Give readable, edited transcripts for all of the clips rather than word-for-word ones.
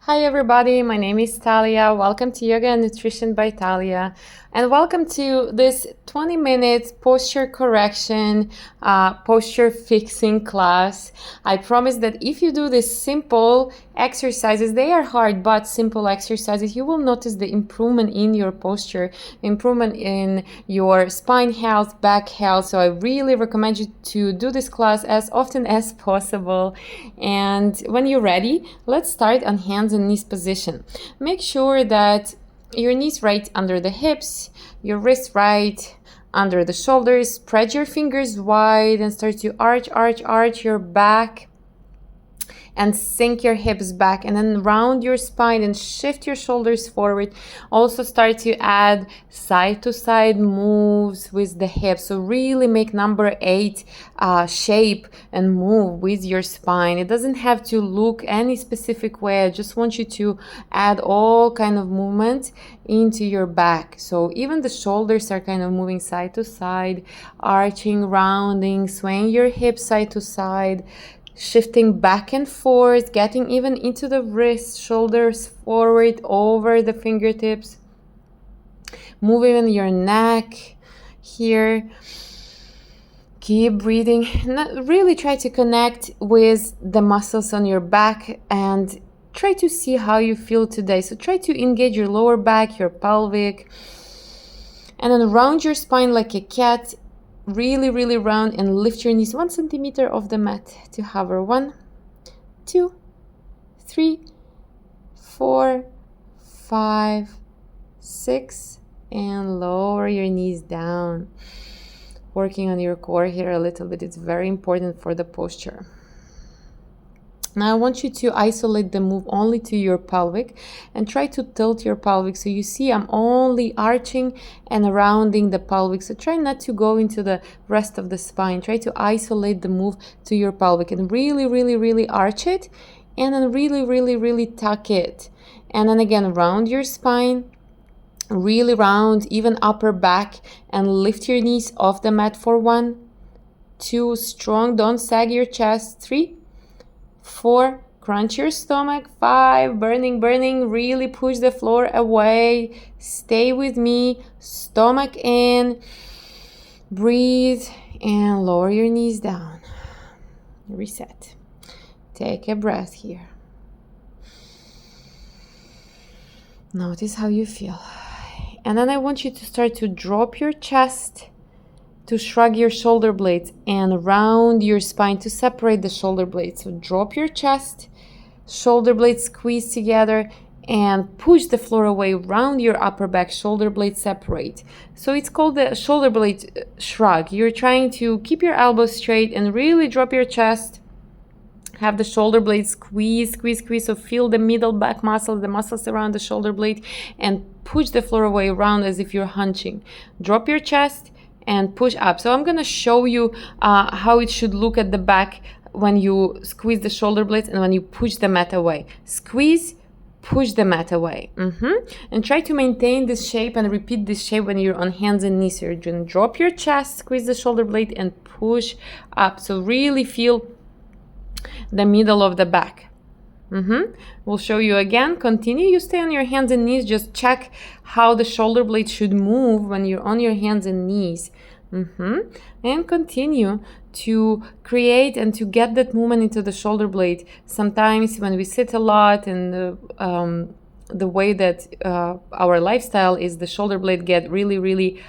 Hi everybody, my name is Talia. Welcome to Yoga and Nutrition by Talia, and welcome to this 20 minutes posture correction, posture fixing class. I promise that if you do these simple exercises, they are hard but simple exercises, you will notice the improvement in your posture, improvement in your spine health, back health. So I really recommend you to do this class as often as possible. And when you're ready, let's start on hands and knees position. Make sure that your knees right under the hips, your wrists right under the shoulders. Spread your fingers wide and start to arch your back and sink your hips back, and then round your spine and shift your shoulders forward. Also start to add side to side moves with the hips. So really make number 8 shape and move with your spine. It doesn't have to look any specific way. I just want you to add all kind of movement into your back. So even the shoulders are kind of moving side to side, arching, rounding, swaying your hips side to side, shifting back and forth, getting even into the wrists, shoulders forward over the fingertips, moving your neck here. Keep breathing. Really try to connect with the muscles on your back and try to see how you feel today. So try to engage your lower back, your pelvic, and then round your spine like a cat. Really round and lift your knees 1 centimeter off the mat to hover. 1, 2, 3, 4, 5, 6, and lower your knees down. Working on your core here a little bit. It's very important for the posture. Now I want you to isolate the move only to your pelvic and try to tilt your pelvic. So you see I'm only arching and rounding the pelvic. So try not to go into the rest of the spine. Try to isolate the move to your pelvic and really arch it, and then really tuck it. And then again, round your spine, really round, even upper back, and lift your knees off the mat for 1, 2, strong, don't sag your chest, 3, 4, crunch your stomach, 5, burning, really push the floor away, stay with me, stomach in, breathe, and lower your knees down. Reset. Take a breath here. Notice how you feel. And then I want you to start to drop your chest, to shrug your shoulder blades, and round your spine to separate the shoulder blades. So drop your chest, shoulder blades squeeze together, and push the floor away, round your upper back, shoulder blades separate. So it's called the shoulder blade shrug. You're trying to keep your elbows straight and really drop your chest. Have the shoulder blades squeeze. So feel the middle back muscle, the muscles around the shoulder blade, and push the floor away, round as if you're hunching. Drop your chest and push up. So I'm going to show you how it should look at the back when you squeeze the shoulder blades and when you push the mat away. Squeeze, push the mat away. And try to maintain this shape and repeat this shape when you're on hands and knees. So you're going to drop your chest, squeeze the shoulder blade, and push up. So really feel the middle of the back. We'll show you again. Continue. You stay on your hands and knees. Just check how the shoulder blade should move when you're on your hands and knees. And continue to create and to get that movement into the shoulder blade. Sometimes when we sit a lot and the way that our lifestyle is, the shoulder blade get really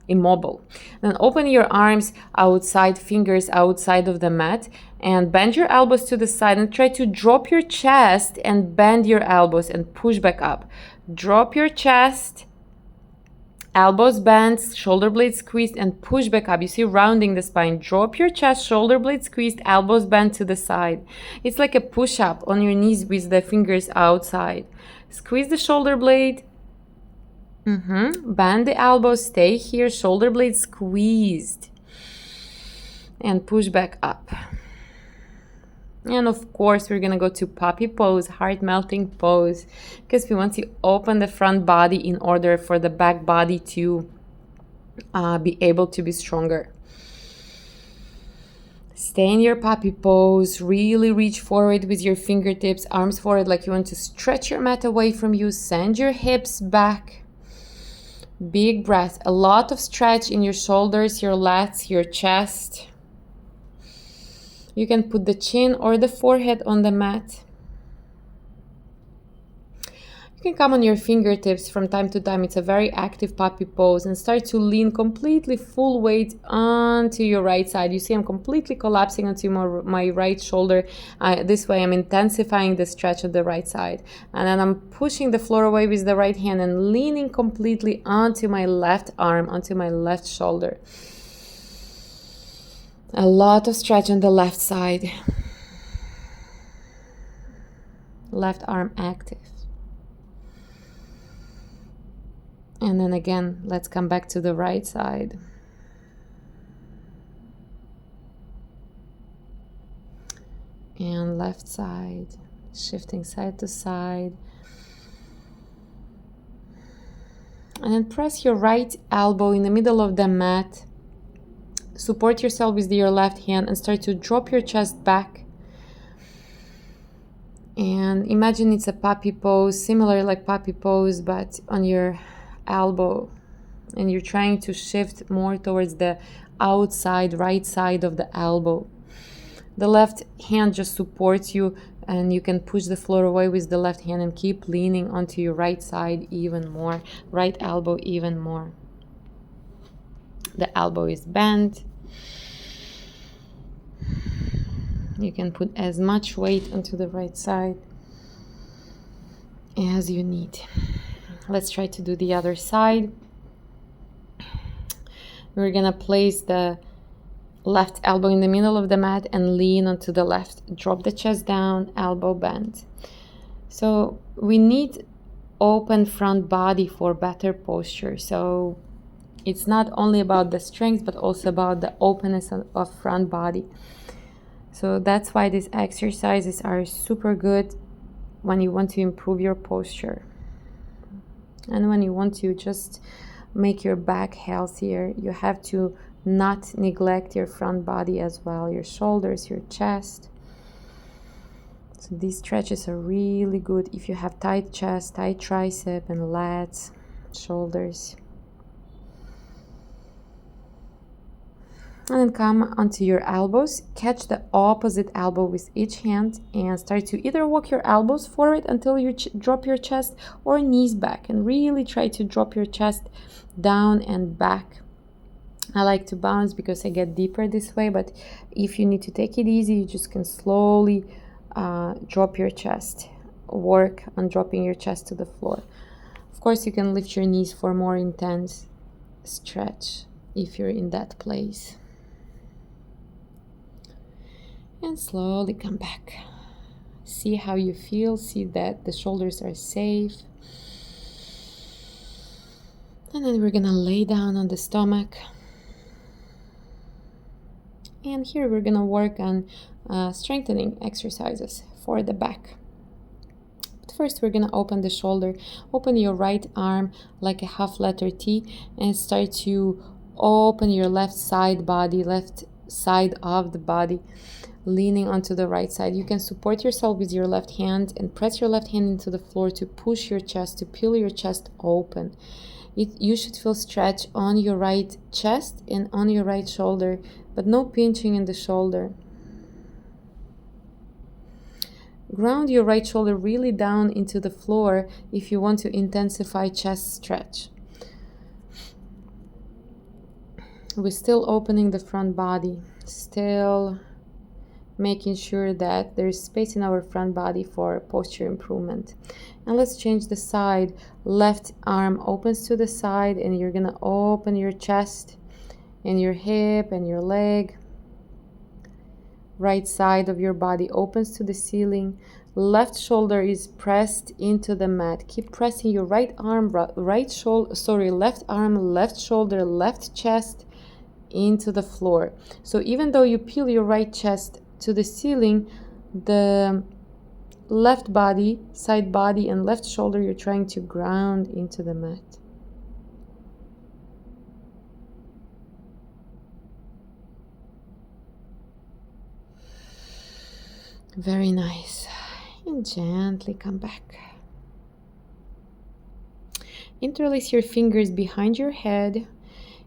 immobile. Then open your arms outside, fingers outside of the mat, and bend your elbows to the side and try to drop your chest and bend your elbows and push back up. Drop your chest, elbows bent, shoulder blades squeezed, and push back up. You see, rounding the spine. Drop your chest, shoulder blades squeezed, elbows bent to the side. It's like a push-up on your knees with the fingers outside. Squeeze the shoulder blade. Bend the elbows, stay here, shoulder blades squeezed, and push back up. And of course, we're gonna go to puppy pose, heart melting pose, because we want to open the front body in order for the back body to be able to be stronger. Stay in your puppy pose. Really reach forward with your fingertips, arms forward like you want to stretch your mat away from you. Send your hips back. Big breath. A lot of stretch in your shoulders, your lats, your chest. You can put the chin or the forehead on the mat. You can come on your fingertips from time to time. It's a very active puppy pose, and start to lean completely full weight onto your right side. You see I'm completely collapsing onto my right shoulder. This way I'm intensifying the stretch of the right side. And then I'm pushing the floor away with the right hand and leaning completely onto my left arm, onto my left shoulder. A lot of stretch on the left side. Left arm active. And then again, let's come back to the right side. And left side, shifting side to side. And then press your right elbow in the middle of the mat. Support yourself with your left hand and start to drop your chest back. And imagine it's a puppy pose, similar like puppy pose, but on your elbow, and you're trying to shift more towards the outside right side of the elbow. The left hand just supports you, and you can push the floor away with the left hand and keep leaning onto your right side even more, right elbow even more. The elbow is bent. You can put as much weight onto the right side as you need. Let's try to do the other side. We're gonna place the left elbow in the middle of the mat and lean onto the left. Drop the chest down, elbow bent. So we need open front body for better posture. So it's not only about the strength, but also about the openness of front body. So that's why these exercises are super good when you want to improve your posture. And when you want to just make your back healthier, you have to not neglect your front body as well, your shoulders, your chest. So these stretches are really good if you have tight chest, tight tricep and lats, shoulders. And then come onto your elbows. Catch the opposite elbow with each hand and start to either walk your elbows forward until you drop your chest, or knees back, and really try to drop your chest down and back. I like to bounce because I get deeper this way, but if you need to take it easy, you just can slowly drop your chest. Work on dropping your chest to the floor. Of course, you can lift your knees for more intense stretch if you're in that place. And slowly come back. See how you feel. See that the shoulders are safe. And then we're gonna lay down on the stomach. And here we're gonna work on strengthening exercises for the back. But first we're gonna open the shoulder. Open your right arm like a half letter T and start to open your left side body, left side of the body, leaning onto the right side. You can support yourself with your left hand and press your left hand into the floor to push your chest, to peel your chest open. You should feel stretch on your right chest and on your right shoulder, but no pinching in the shoulder. Ground your right shoulder really down into the floor if you want to intensify chest stretch. We're still opening the front body, still making sure that there's space in our front body for posture improvement. And let's change the side. Left arm opens to the side, and you're gonna open your chest and your hip and your leg. Right side of your body opens to the ceiling. Left shoulder is pressed into the mat. Keep pressing your right arm, left arm, left shoulder, left chest into the floor. So even though you peel your right chest to the ceiling, the left body, side body, and left shoulder, you're trying to ground into the mat. Very nice. And gently come back. Interlace your fingers behind your head.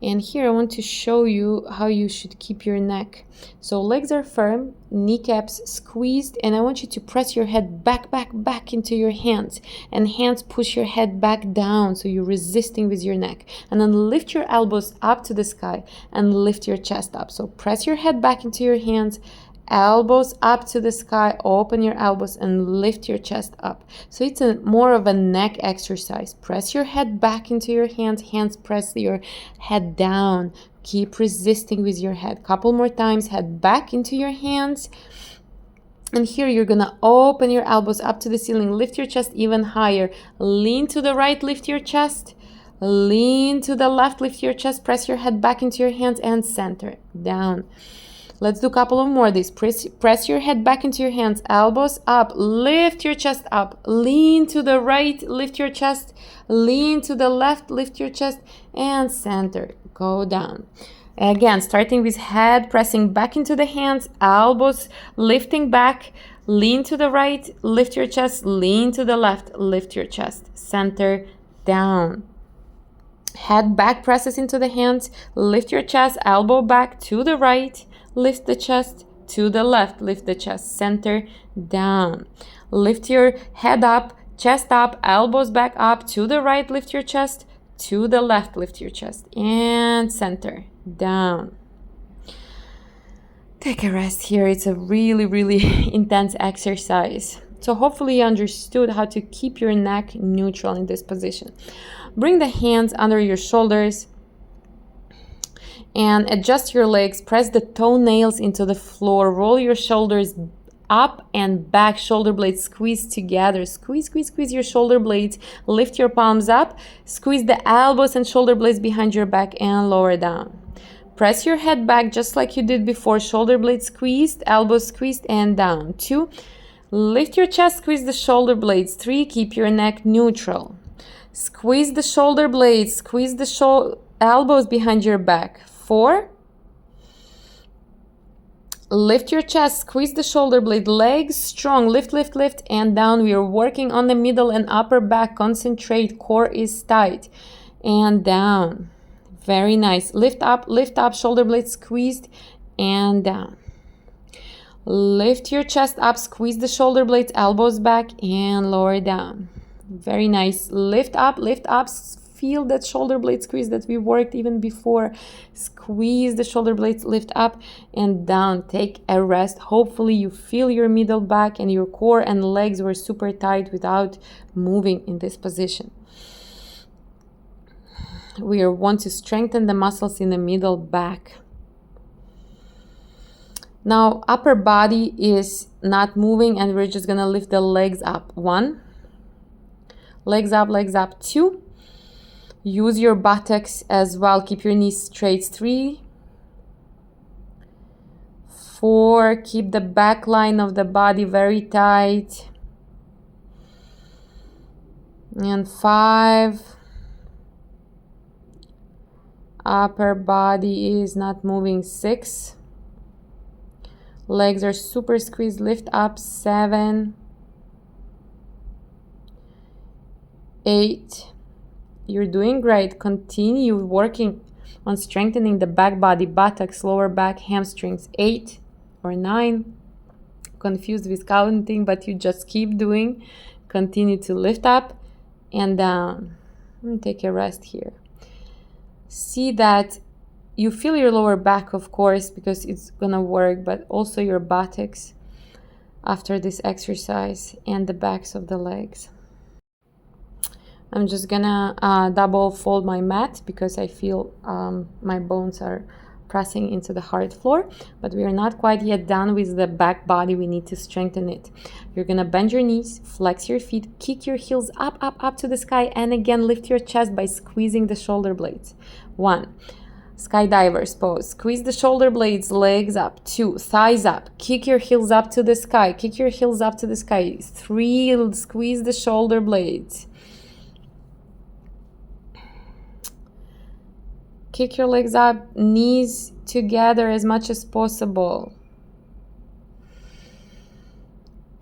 And here I want to show you how you should keep your neck. So legs are firm, kneecaps squeezed, and I want you to press your head back into your hands. And hands push your head back down, so you're resisting with your neck. And then lift your elbows up to the sky and lift your chest up. So press your head back into your hands, elbows up to the sky, open your elbows and lift your chest up. So it's more of a neck exercise. Press your head back into your hands press your head down. Keep resisting with your head. Couple more times, head back into your hands. And here you're gonna open your elbows up to the ceiling, lift your chest even higher. Lean to the right, lift your chest. Lean to the left, lift your chest, press your head back into your hands and center, down. Let's do a couple of more of these. Press your head back into your hands, elbows up, lift your chest up, lean to the right, lift your chest, lean to the left, lift your chest, and center, go down. Again, starting with head pressing back into the hands, elbows lifting back, lean to the right, lift your chest, lean to the left, lift your chest, center, down. Head back presses into the hands, lift your chest, elbow back to the right, lift the chest, to the left, lift the chest, center, down. Lift your head up, chest up, elbows back up, to the right, lift your chest, to the left, lift your chest, and center, down. Take a rest here. It's a really intense exercise. So hopefully you understood how to keep your neck neutral in this position. Bring the hands under your shoulders and adjust your legs. Press the toenails into the floor. Roll your shoulders up and back. Shoulder blades squeeze together. Squeeze your shoulder blades. Lift your palms up. Squeeze the elbows and shoulder blades behind your back and lower down. Press your head back just like you did before. Shoulder blades squeezed, elbows squeezed, and down. 2. Lift your chest, squeeze the shoulder blades. 3. Keep your neck neutral. Squeeze the shoulder blades, squeeze the elbows behind your back. 4. Lift your chest, squeeze the shoulder blade, legs strong, lift, and down. We are working on the middle and upper back. Concentrate, core is tight. And down. Very nice. Lift up, shoulder blades squeezed, and down. Lift your chest up, squeeze the shoulder blades, elbows back, and lower down. Very nice. Lift up, feel that shoulder blade squeeze that we worked even before. Squeeze the shoulder blades, lift up and down. Take a rest. Hopefully you feel your middle back and your core and legs were super tight without moving in this position. We want to strengthen the muscles in the middle back. Now upper body is not moving and we're just gonna lift the legs up. 1. Legs up. 2. Use your buttocks as well. Keep your knees straight. 3. 4. Keep the back line of the body very tight. And 5. Upper body is not moving. 6. Legs are super squeezed. Lift up. 7. 8. You're doing great. Continue working on strengthening the back body, buttocks, lower back, hamstrings. 8 or 9. Confused with counting, but you just keep doing. Continue to lift up and down. And take a rest here. See that you feel your lower back, of course, because it's gonna work, but also your buttocks after this exercise and the backs of the legs. I'm just gonna double fold my mat because I feel my bones are pressing into the hard floor, but we are not quite yet done with the back body. We need to strengthen it. You're gonna bend your knees, flex your feet, kick your heels up to the sky, and again lift your chest by squeezing the shoulder blades. 1. Skydiver's pose. Squeeze the shoulder blades, legs up. 2. Thighs up. Kick your heels up to the sky. 3. Squeeze the shoulder blades. Kick your legs up, knees together as much as possible.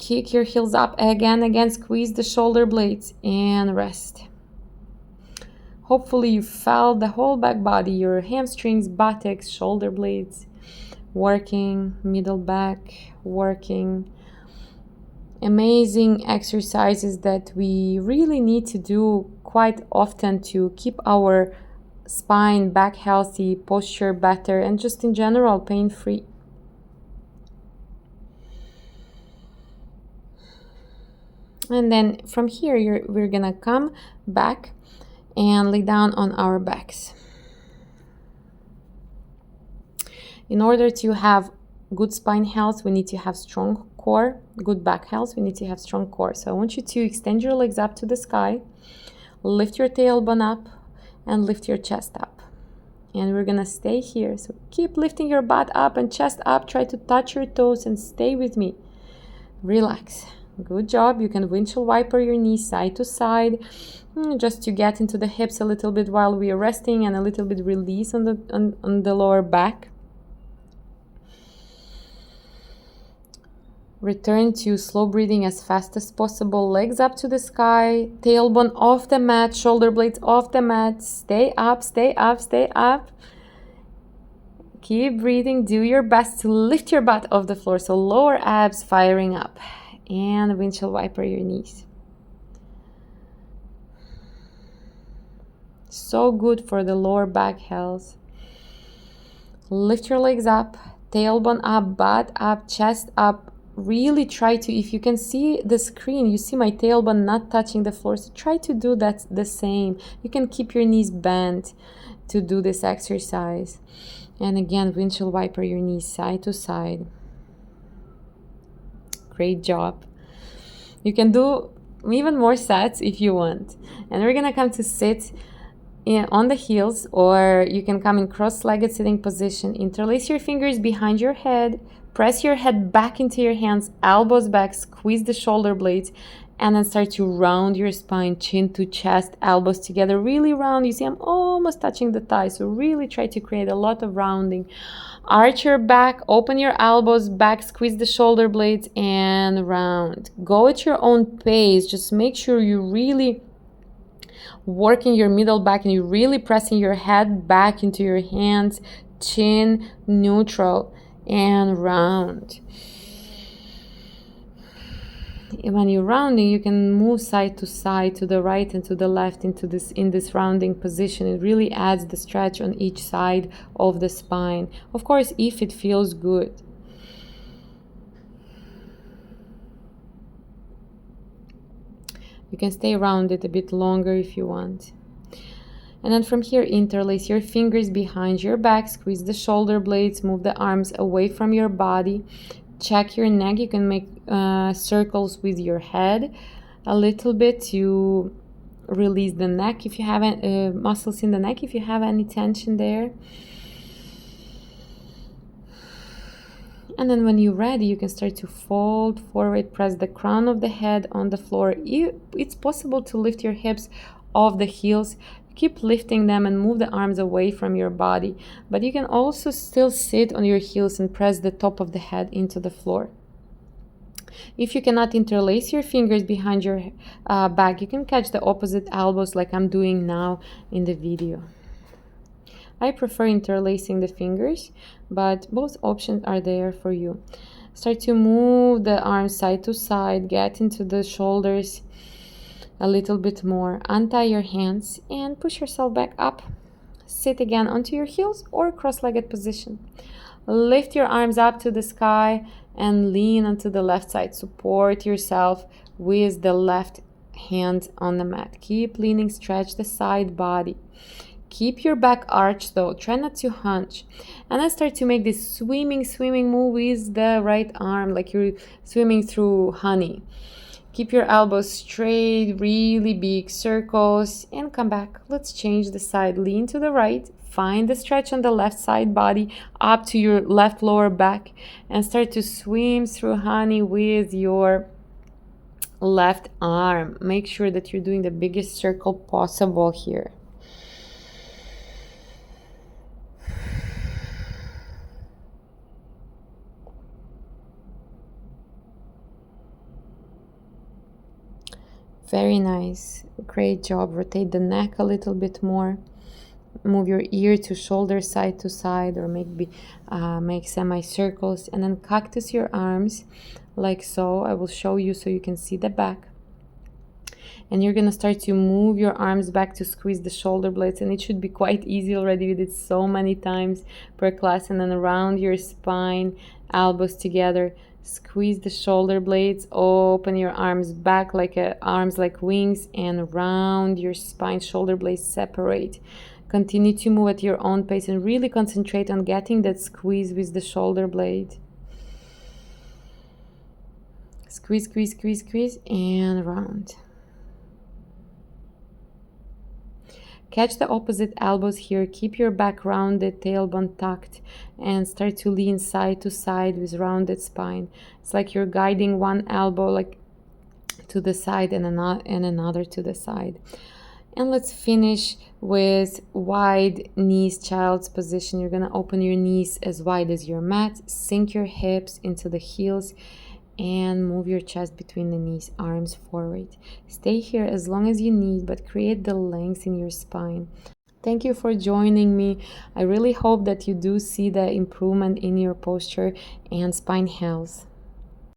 Kick your heels up again, squeeze the shoulder blades and rest. Hopefully you felt the whole back body, your hamstrings, buttocks, shoulder blades working, middle back working. Amazing exercises that we really need to do quite often to keep our spine, back healthy, posture better, and just in general pain-free. And then from here, we're gonna come back and lay down on our backs. In order to have good spine health, we need to have strong core. Good back health, we need to have strong core. So I want you to extend your legs up to the sky, lift your tailbone up, and lift your chest up. And we're gonna stay here. So keep lifting your butt up and chest up. Try to touch your toes and stay with me. Relax. Good job. You can windshield wiper your knees side to side, just to get into the hips a little bit while we are resting, and a little bit release on the lower back. Return to slow breathing as fast as possible. Legs up to the sky, tailbone off the mat, shoulder blades off the mat. Stay up, stay up, stay up. Keep breathing. Do your best to lift your butt off the floor. So lower abs firing up. And windshield wiper your knees. So good for the lower back health. Lift your legs up, tailbone up, butt up, chest up. Really try to, if you can see the screen, you see my tailbone not touching the floor, so try to do that the same. You can keep your knees bent to do this exercise. And again, windshield wiper your knees side to side. Great job. You can do even more sets if you want. And we're gonna come to sit on the heels, or you can come in cross-legged sitting position. Interlace your fingers behind your head, press your head back into your hands, elbows back, squeeze the shoulder blades, and then start to round your spine, chin to chest, elbows together, really round. You see, I'm almost touching the thighs, so really try to create a lot of rounding. Arch your back, open your elbows back, squeeze the shoulder blades, and round. Go at your own pace. Just make sure you really working your middle back and you're really pressing your head back into your hands, chin neutral, and round. When you're rounding, you can move side to side, to the right and to the left in this rounding position. It really adds the stretch on each side of the spine, of course, if it feels good. You can stay rounded a bit longer if you want. And then from here, interlace your fingers behind your back, squeeze the shoulder blades, move the arms away from your body. Check your neck. You can make circles with your head a little bit to release the neck if you have muscles in the neck, if you have any tension there. And then when you're ready, you can start to fold forward, press the crown of the head on the floor. It's possible to lift your hips off the heels. Keep lifting them and move the arms away from your body. But you can also still sit on your heels and press the top of the head into the floor. If you cannot interlace your fingers behind your back, you can catch the opposite elbows like I'm doing now in the video. I prefer interlacing the fingers, but both options are there for you. Start to move the arms side to side, get into the shoulders a little bit more. Untie your hands and push yourself back up. Sit again onto your heels or cross-legged position. Lift your arms up to the sky and lean onto the left side. Support yourself with the left hand on the mat. Keep leaning, stretch the side body. Keep your back arched though, try not to hunch. And then start to make this swimming move with the right arm, like you're swimming through honey. Keep your elbows straight, really big circles, and come back. Let's change the side. Lean to the right, find the stretch on the left side body, up to your left lower back, and start to swim through honey with your left arm. Make sure that you're doing the biggest circle possible here. Very nice. Great job. Rotate the neck a little bit more. Move your ear to shoulder side to side, or make semicircles, and then cactus your arms like so. I will show you so you can see the back. And you're gonna start to move your arms back to squeeze the shoulder blades, and it should be quite easy already. We did so many times per class. And then around your spine, elbows together, squeeze the shoulder blades, open your arms back arms like wings, and round your spine, shoulder blades separate. Continue to move at your own pace and really concentrate on getting that squeeze with the shoulder blade. Squeeze, squeeze, squeeze, squeeze, and round. Catch the opposite elbows here. Keep your back rounded, tailbone tucked, and start to lean side to side with rounded spine. It's like you're guiding one elbow to the side and another to the side. And let's finish with wide knees, child's position. You're gonna open your knees as wide as your mat, sink your hips into the heels, and move your chest between the knees, arms forward. Stay here as long as you need, but create the length in your spine. Thank you for joining me. I really hope that you do see the improvement in your posture and spine health.